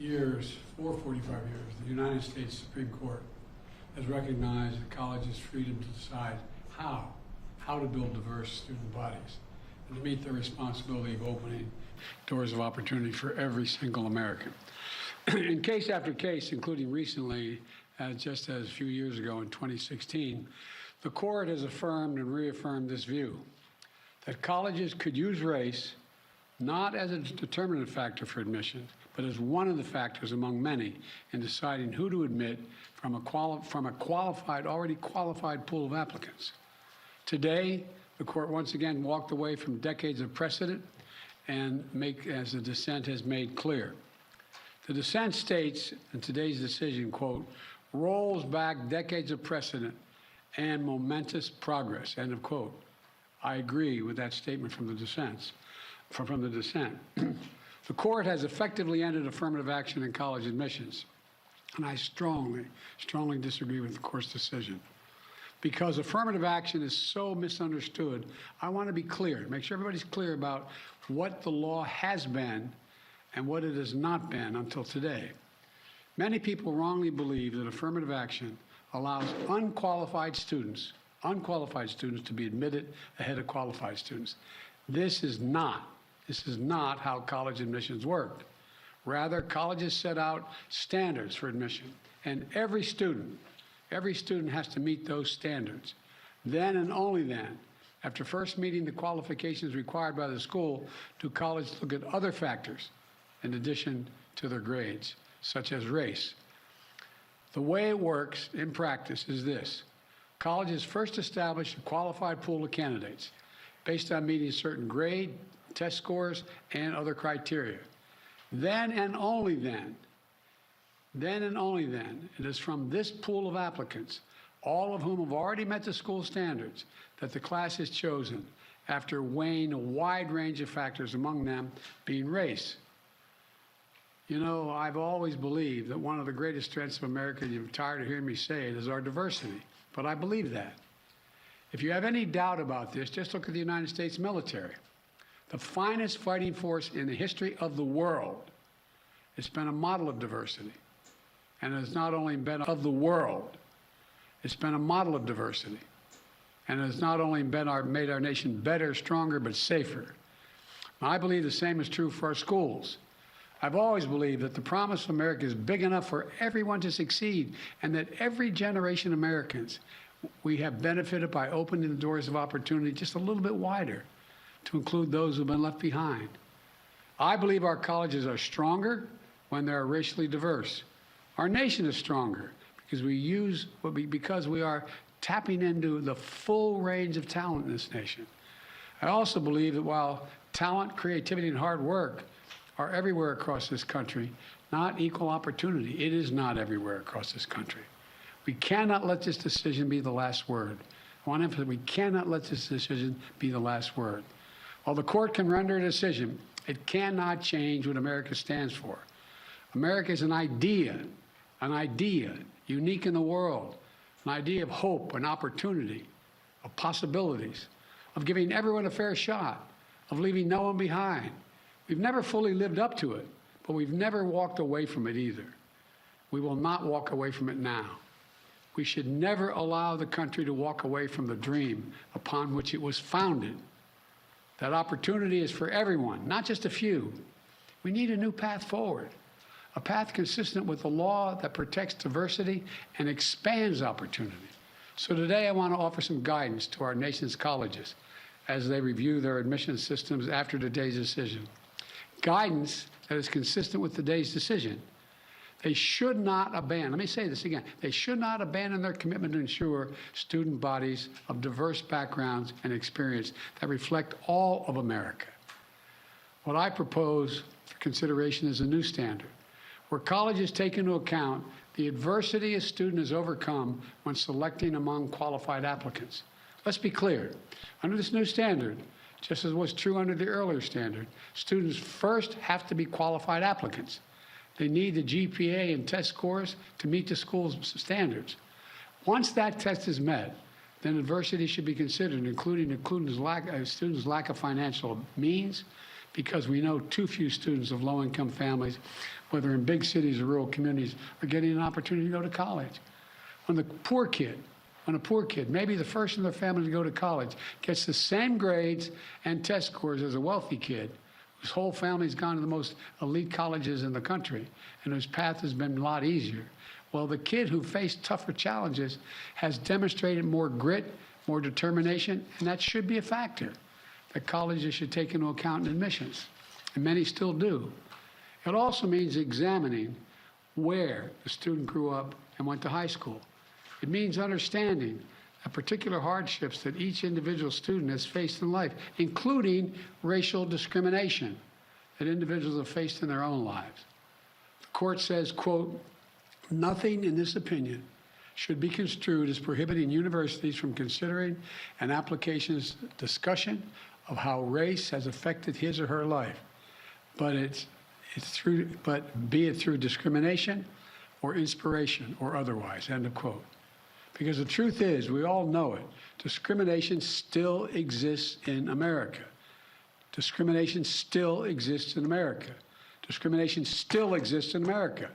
years, for 45 years, the United States Supreme Court has recognized the college's freedom to decide how to build diverse student bodies and to meet their responsibility of opening doors of opportunity for every single American. In case after case, including recently, just as a few years ago in 2016, the court has affirmed and reaffirmed this view that colleges could use race not as a determinative factor for admission, but as one of the factors among many in deciding who to admit from a already qualified pool of applicants. Today, the court once again walked away from decades of precedent and as the dissent has made clear. The dissent states in today's decision, quote, rolls back decades of precedent and momentous progress, end of quote. I agree with that statement from the dissent. The court has effectively ended affirmative action in college admissions, and I strongly disagree with the court's decision. Because affirmative action is so misunderstood, I want to be clear, make sure everybody's clear about what the law has been and what it has not been until today. Many people wrongly believe that affirmative action allows unqualified students to be admitted ahead of qualified students. This is not how college admissions work. Rather, colleges set out standards for admission, and every student has to meet those standards. Then and only then, after first meeting the qualifications required by the school, do colleges look at other factors in addition to their grades, such as race. The way it works in practice is this. Colleges first establish a qualified pool of candidates based on meeting certain grade, test scores, and other criteria. Then and only then, it is from this pool of applicants, all of whom have already met the school standards, that the class is chosen after weighing a wide range of factors, among them being race. You know, I've always believed that one of the greatest strengths of America, you're tired of hearing me say it, is our diversity. But I believe that. If you have any doubt about this, just look at the United States military. The finest fighting force in the history of the world. It's been a model of diversity. And it's not only been of the world, it's been a model of diversity. And it's not only made our nation better, stronger, but safer. Now, I believe the same is true for our schools. I've always believed that the promise of America is big enough for everyone to succeed, and that every generation of Americans, we have benefited by opening the doors of opportunity just a little bit wider to include those who've been left behind. I believe our colleges are stronger when they're racially diverse. Our nation is stronger because we are tapping into the full range of talent in this nation. I also believe that while talent, creativity, and hard work are everywhere across this country, not equal opportunity. It is not everywhere across this country. We cannot let this decision be the last word. I want to emphasize, we cannot let this decision be the last word. While the court can render a decision, it cannot change what America stands for. America is an idea unique in the world, an idea of hope and opportunity, of possibilities, of giving everyone a fair shot, of leaving no one behind. We've never fully lived up to it, but we've never walked away from it either. We will not walk away from it now. We should never allow the country to walk away from the dream upon which it was founded. That opportunity is for everyone, not just a few. We need a new path forward, a path consistent with the law that protects diversity and expands opportunity. So today I want to offer some guidance to our nation's colleges as they review their admission systems after today's decision. Guidance that is consistent with today's decision. They should not abandon, let me say this again, they should not abandon their commitment to ensure student bodies of diverse backgrounds and experience that reflect all of America. What I propose for consideration is a new standard, where colleges take into account the adversity a student has overcome when selecting among qualified applicants. Let's be clear, under this new standard, just as was true under the earlier standard, students first have to be qualified applicants. They need the GPA and test scores to meet the school's standards. Once that test is met, then adversity should be considered, including a student's lack of financial means, because we know too few students of low-income families, whether in big cities or rural communities, are getting an opportunity to go to college. When a poor kid, maybe the first in their family to go to college, gets the same grades and test scores as a wealthy kid, whose whole family's gone to the most elite colleges in the country, and whose path has been a lot easier. Well, the kid who faced tougher challenges has demonstrated more grit, more determination, and that should be a factor that colleges should take into account in admissions, and many still do. It also means examining where the student grew up and went to high school. It means understanding the particular hardships that each individual student has faced in life, including racial discrimination that individuals have faced in their own lives. The court says, quote, "Nothing in this opinion should be construed as prohibiting universities from considering an application's discussion of how race has affected his or her life, but be it through discrimination or inspiration or otherwise," end of quote. Because the truth is, we all know it, discrimination still exists in America. Discrimination still exists in America. Discrimination still exists in America.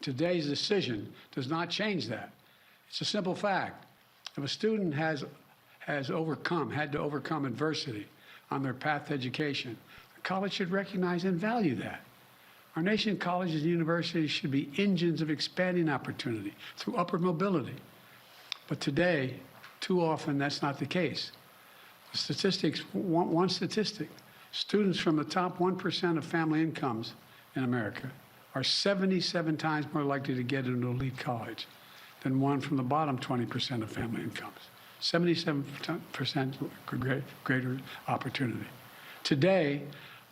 Today's decision does not change that. It's a simple fact. If a student had to overcome adversity on their path to education, the college should recognize and value that. Our nation's colleges and universities should be engines of expanding opportunity through upward mobility. But today, too often, that's not the case. The statistics, one statistic, students from the top 1% of family incomes in America are 77 times more likely to get into elite college than one from the bottom 20% of family incomes. 77% greater opportunity. Today,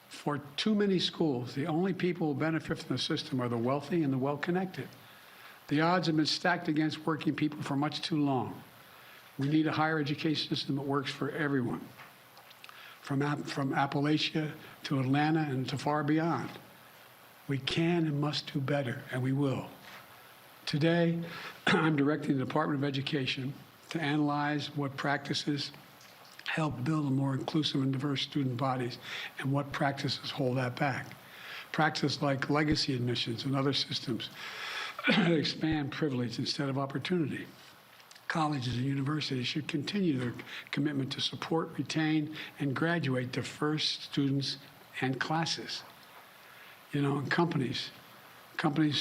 for too many schools, the only people who benefit from the system are the wealthy and the well-connected. The odds have been stacked against working people for much too long. We need a higher education system that works for everyone, from Appalachia to Atlanta and to far beyond. We can and must do better, and we will. Today, I'm directing the Department of Education to analyze what practices help build a more inclusive and diverse student bodies and what practices hold that back. Practices like legacy admissions and other systems that expand privilege instead of opportunity. Colleges and universities should continue their commitment to support, retain, and graduate diverse students and classes. You know, and companies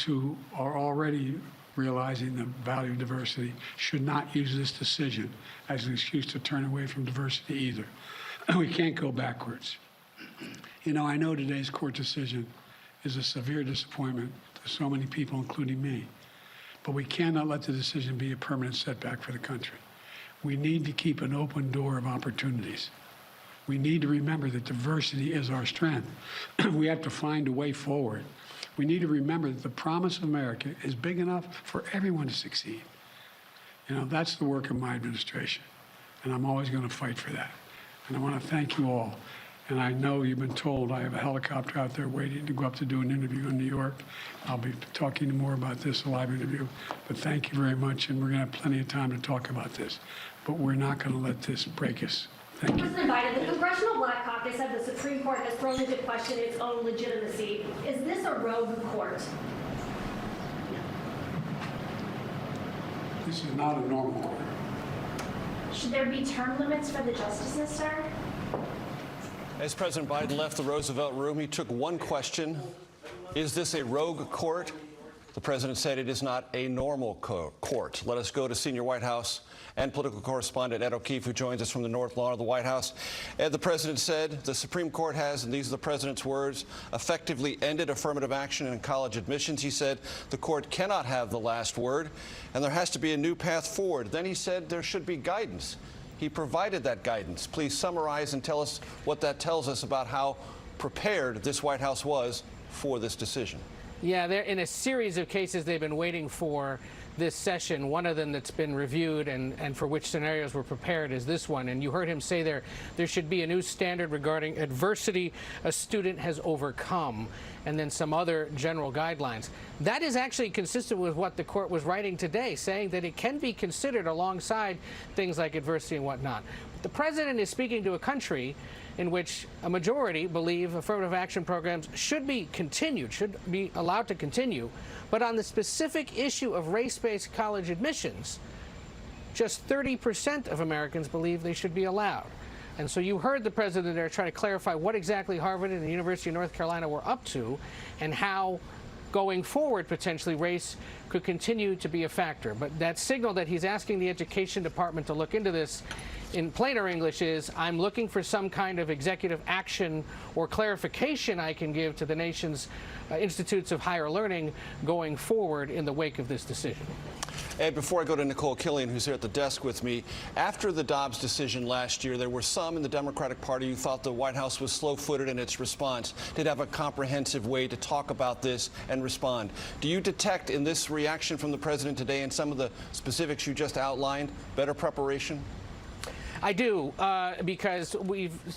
who are already realizing the value of diversity should not use this decision as an excuse to turn away from diversity either. We can't go backwards. You know, I know today's court decision is a severe disappointment to so many people, including me, but we cannot let the decision be a permanent setback for the country. We need to keep an open door of opportunities. We need to remember that diversity is our strength. We have to find a way forward. We need to remember that the promise of America is big enough for everyone to succeed. You know, that's the work of my administration, and I'm always going to fight for that. And I want to thank you all. And I know you've been told I have a helicopter out there waiting to go up to do an interview in New York. I'll be talking more about this, a live interview. But thank you very much, and we're going to have plenty of time to talk about this. But we're not going to let this break us. Thank you. President Biden, the Congressional Black Caucus said the Supreme Court has thrown into question its own legitimacy. Is this a rogue court? This is not a normal court. Should there be term limits for the justices, sir? As President Biden left the Roosevelt room, he took one question. Is this a rogue court? The president said it is not a normal court. Let us go to senior White House and political correspondent Ed O'Keefe, who joins us from the North Lawn of the White House. Ed, the president said the Supreme Court has, and these are the president's words, effectively ended affirmative action in college admissions. He said the court cannot have the last word, and there has to be a new path forward. Then he said there should be guidance. He provided that guidance. Please summarize and tell us what that tells us about how prepared this White House was for this decision. Yeah, they're in a series of cases they've been waiting for this session. One of them that's been reviewed and for which scenarios were prepared is this one. And you heard him say there should be a new standard regarding adversity a student has overcome, and then some other general guidelines. That is actually consistent with what the court was writing today, saying that it can be considered alongside things like adversity and whatnot. But the president is speaking to a country in which a majority believe affirmative action programs should be continued, should be allowed to continue. But on the specific issue of race-based college admissions, just 30% of Americans believe they should be allowed. And so you heard the president there try to clarify what exactly Harvard and the University of North Carolina were up to and how going forward, potentially, race could continue to be a factor. But that signal that he's asking the Education Department to look into this in plainer English is, I'm looking for some kind of executive action or clarification I can give to the nation's institutes of higher learning going forward in the wake of this decision. Ed, before I go to Nicole Killian, who's here at the desk with me, after the Dobbs decision last year, there were some in the Democratic Party who thought the White House was slow-footed in its response, did have a comprehensive way to talk about this and respond. Do you detect in this reaction from the president today and some of the specifics you just outlined better preparation? I do, because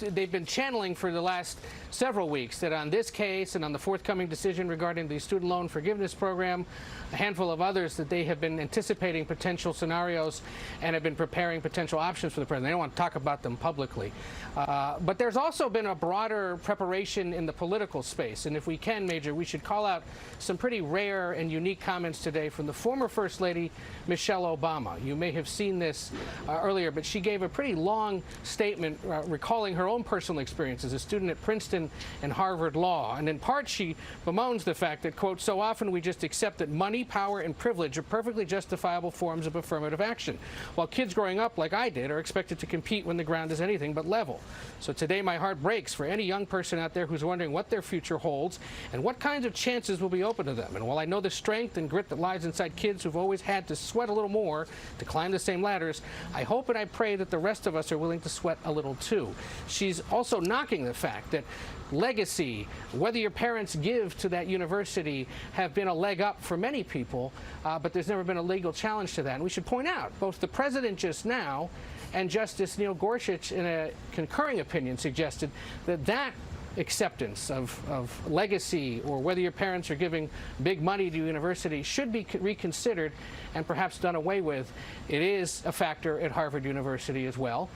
they've been channeling for the last several weeks that on this case and on the forthcoming decision regarding the student loan forgiveness program, a handful of others, that they have been anticipating potential scenarios and have been preparing potential options for the president. They don't want to talk about them publicly. But there's also been a broader preparation in the political space. And if we can, Major, we should call out some pretty rare and unique comments today from the former First Lady, Michelle Obama. You may have seen this earlier, but she gave a pretty long statement recalling her own personal experience as a student at Princeton and Harvard Law. And in part, she bemoans the fact that, quote, so often we just accept that money, power, and privilege are perfectly justifiable forms of affirmative action, while kids growing up, like I did, are expected to compete when the ground is anything but level. So today my heart breaks for any young person out there who's wondering what their future holds and what kinds of chances will be open to them. And while I know the strength and grit that lies inside kids who've always had to sweat a little more to climb the same ladders, I hope and I pray that the rest of us are willing to sweat a little too. She's also knocking the fact that legacy, whether your parents give to that university, have been a leg up for many people, but there's never been a legal challenge to that. And we should point out, both the president just now and Justice Neil Gorsuch, in a concurring opinion, suggested that that acceptance of legacy, or whether your parents are giving big money to university, should be reconsidered and perhaps done away with. It is a factor at Harvard University as well,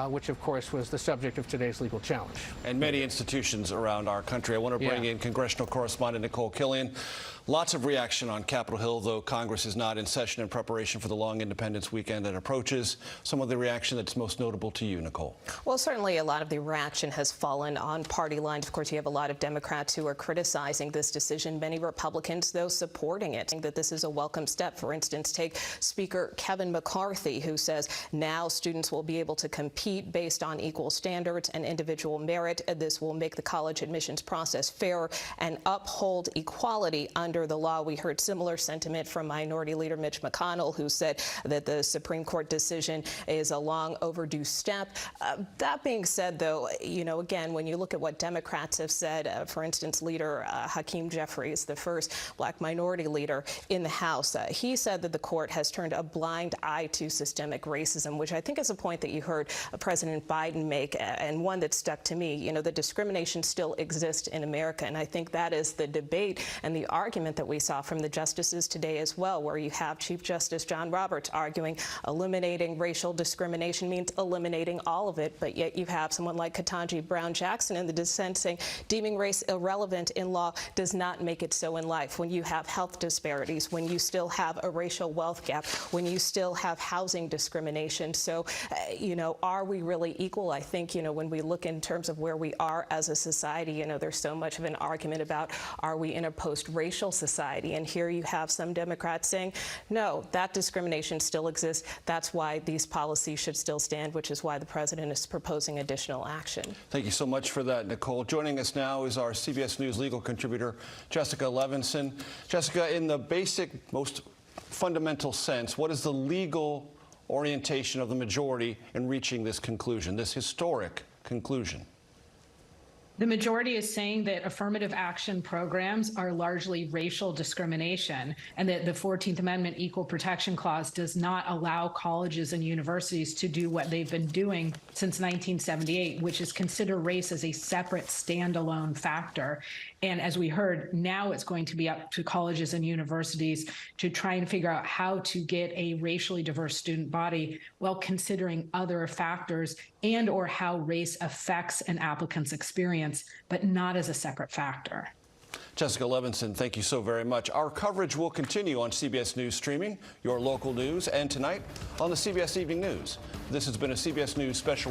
which of course was the subject of today's legal challenge. And many institutions around our country. I want to bring in congressional correspondent Nicole Killian. Lots of reaction on Capitol Hill, though Congress is not in session in preparation for the long Independence weekend that approaches. Some of the reaction that's most notable to you, Nicole? Well, certainly a lot of the reaction has fallen on party lines. Of course, you have a lot of Democrats who are criticizing this decision. Many Republicans, though, supporting it, that this is a welcome step. For instance, take Speaker Kevin McCarthy, who says now students will be able to compete based on equal standards and individual merit. This will make the college admissions process fair and uphold equality under the law. We heard similar sentiment from Minority Leader Mitch McConnell, who said that the Supreme Court decision is a long overdue step. That being said, though, you know, again, when you look at what Democrats have said, for instance, Leader Hakeem Jeffries, the first black minority leader in the House, he said that the court has turned a blind eye to systemic racism, which I think is a point that you heard President Biden make, and one that stuck to me. You know, the discrimination still exists in America, and I think that is the debate and the argument that we saw from the justices today as well, where you have Chief Justice John Roberts arguing eliminating racial discrimination means eliminating all of it, but yet you have someone like Ketanji Brown Jackson in the dissent saying deeming race irrelevant in law does not make it so in life. When you have health disparities, when you still have a racial wealth gap, when you still have housing discrimination. So, you know, are we really equal? I think, you know, when we look in terms of where we are as a society, you know, there's so much of an argument about, are we in a post-racial society? And here you have some Democrats saying, no, that discrimination still exists. That's why these policies should still stand, which is why the president is proposing additional action. Thank you so much for that, Nicole. Joining us now is our CBS News legal contributor, Jessica Levinson. Jessica, in the basic, most fundamental sense, what is the legal orientation of the majority in reaching this conclusion, this historic conclusion? The majority is saying that affirmative action programs are largely racial discrimination, and that the 14th Amendment Equal Protection Clause does not allow colleges and universities to do what they've been doing since 1978, which is consider race as a separate standalone factor. And as we heard, now it's going to be up to colleges and universities to try and figure out how to get a racially diverse student body while considering other factors and or how race affects an applicant's experience, but not as a separate factor. Jessica Levinson, thank you so very much. Our coverage will continue on CBS News Streaming, your local news, and tonight on the CBS Evening News. This has been a CBS News special report.